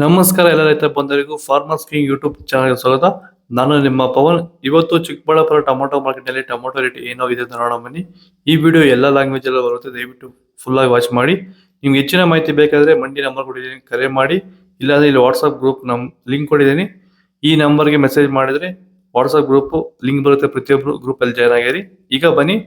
ನಮಸ್ಕಾರ ಎಲ್ಲ ರೈತ ಬಂಧುಗಳಿಗೂ ಫಾರ್ಮರ್ಸ್ ಕಿಂಗ್ ಯೂಟ್ಯೂಬ್ ಚಾನಲ್ಗೆ ಸ್ವಾಗತ. ನಾನು ನಿಮ್ಮ ಪವನ್. ಇವತ್ತು ಚಿಕ್ಕಬಳ್ಳಾಪುರ ಟೊಮೊಟೊ ಮಾರ್ಕೆಟ್ ನಲ್ಲಿ ಟೊಮೊಟೊ ರೇಟ್ ಏನೋ ಇದೆ ಅಂತ ನೋಡೋಣ ಬನ್ನಿ. ಈ ವಿಡಿಯೋ ಎಲ್ಲ ಲ್ಯಾಂಗ್ವೇಜ್ ಎಲ್ಲ ಬರುತ್ತೆ, ದಯವಿಟ್ಟು ಫುಲ್ ಆಗಿ ವಾಚ್ ಮಾಡಿ. ನಿಮ್ಗೆ ಹೆಚ್ಚಿನ ಮಾಹಿತಿ ಬೇಕಾದ್ರೆ ಮಂಡಿ ನಂಬರ್ ಕೊಟ್ಟಿದ್ದೀನಿ, ಕರೆ ಮಾಡಿ. ಇಲ್ಲಾಂದ್ರೆ ಇಲ್ಲಿ ವಾಟ್ಸ್ಆಪ್ ಗ್ರೂಪ್ ಲಿಂಕ್ ಕೊಟ್ಟಿದ್ದೀನಿ, ಈ ನಂಬರ್ಗೆ ಮೆಸೇಜ್ ಮಾಡಿದ್ರೆ ವಾಟ್ಸ್ಆಪ್ ಗ್ರೂಪ್ ಲಿಂಕ್ ಬರುತ್ತೆ, ಪ್ರತಿಯೊಬ್ಬರು ಗ್ರೂಪ್ ಅಲ್ಲಿ ಜಾಯ್ನ್ ಆಗಿರಿ. ಈಗ ಬನ್ನಿ.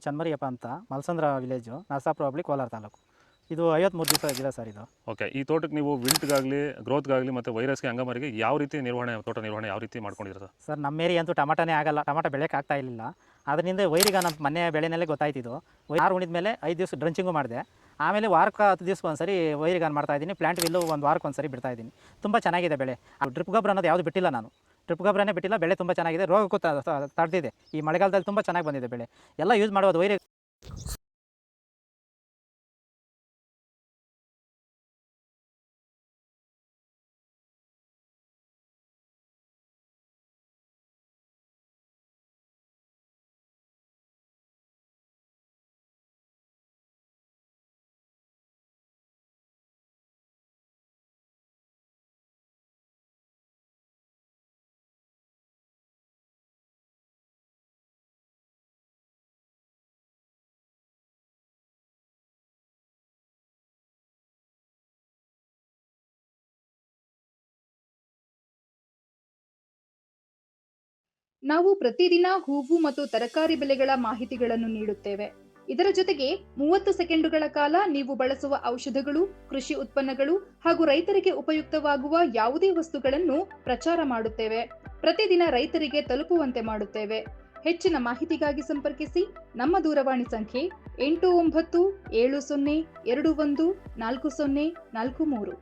ಚನ್ಮರಿಯಪ್ಪ ಅಂತ ಮಲ್ಸಂದ್ರ ವಿಲೇಜು, ನರಸಾಪುರ ಹೋಬಳಿ, ಕೋಲಾರ ತಾಲೂಕು. ಇದು 53 ದಿವಸ ಗಿಡ ಸರ್ ಇದು. ಓಕೆ. ಈ ತೋಟಕ್ಕೆ ನೀವು ವಿಲ್ಟ್ಗಾಗಲಿ ಗ್ರೋತ್ಗಾಗಲಿ ಮತ್ತು ವೈರಸ್ಗೆ ಅಂಗಮಾರಿಗೆ ಯಾವ ರೀತಿ ತೋಟ ನಿರ್ವಹಣೆ ಯಾವ ರೀತಿ ಮಾಡ್ಕೊಂಡಿದ್ದೀರಾ ಸರ್? ಸರ್ ನಮ್ಮ ಏರಿಯಾ ಅಂತೂ ಟಮಾಟನೇ ಆಗಲ್ಲ, ಟಮಾಟ ಬೆಳೆಯೋಕೆ ಆಗ್ತಾ ಇರಲಿಲ್ಲ. ಅದರಿಂದ ವೈರಿಗ ನಮ್ಮ ಮನೆ ಬೆಳೆನಲ್ಲೇ ಗೊತ್ತಾಯ್ತಿದ್ದು. ಯಾರು ಉಣಿದ ಮೇಲೆ 5 ದಿವಸ ಡ್ರಂಚಿಂಗು ಮಾಡಿದೆ. ಆಮೇಲೆ ವಾರಕ್ಕೆ 10 ದಿವಸಕ್ಕೆ ಒಂದ್ಸರಿ ವೈರಿಗಾನ್ ಮಾಡ್ತಾಯಿದ್ದೀನಿ. ಪ್ಲಾಂಟ್ ವಿಲ್ಲು ಒಂದು ವಾರಕ್ಕೆ ಒಂದ್ಸರಿ ಬಿಡ್ತಾಯಿದ್ದೀನಿ. ತುಂಬ ಚೆನ್ನಾಗಿದೆ ಬೆಳೆ. ಡ್ರಿಪ್ ಗೊಬ್ಬರ ಅನ್ನೋದು ಯಾವುದು ಬಿಟ್ಟಿಲ್ಲ ನಾನು, ಡ್ರಿಪ್ ಗೊಬ್ಬರನೇ ಬಿಟ್ಟಿಲ್ಲ. ಬೆಳೆ ತುಂಬ ಚೆನ್ನಾಗಿದೆ, ರೋಗಕ್ಕೂ ತಡೆದಿದೆ. ಈ ಮಳೆಗಾಲದಲ್ಲಿ ತುಂಬ ಚೆನ್ನಾಗಿ ಬಂದಿದೆ ಬೆಳೆ. ಎಲ್ಲ ಯೂಸ್ ಮಾಡೋದು ವೈರಿ. ನಾವು ಪ್ರತಿದಿನ ಹೂವು ಮತ್ತು ತರಕಾರಿ ಬೆಲೆಗಳ ಮಾಹಿತಿಗಳನ್ನು ನೀಡುತ್ತೇವೆ. ಇದರ ಜೊತೆಗೆ 30 ಸೆಕೆಂಡುಗಳ ಕಾಲ ನೀವು ಬಳಸುವ ಔಷಧಗಳು, ಕೃಷಿ ಉತ್ಪನ್ನಗಳು ಹಾಗೂ ರೈತರಿಗೆ ಉಪಯುಕ್ತವಾಗುವ ಯಾವುದೇ ವಸ್ತುಗಳನ್ನು ಪ್ರಚಾರ ಮಾಡುತ್ತೇವೆ. ಪ್ರತಿದಿನ ರೈತರಿಗೆ ತಲುಪುವಂತೆ ಮಾಡುತ್ತೇವೆ. ಹೆಚ್ಚಿನ ಮಾಹಿತಿಗಾಗಿ ಸಂಪರ್ಕಿಸಿ. ನಮ್ಮ ದೂರವಾಣಿ ಸಂಖ್ಯೆ 8970214043.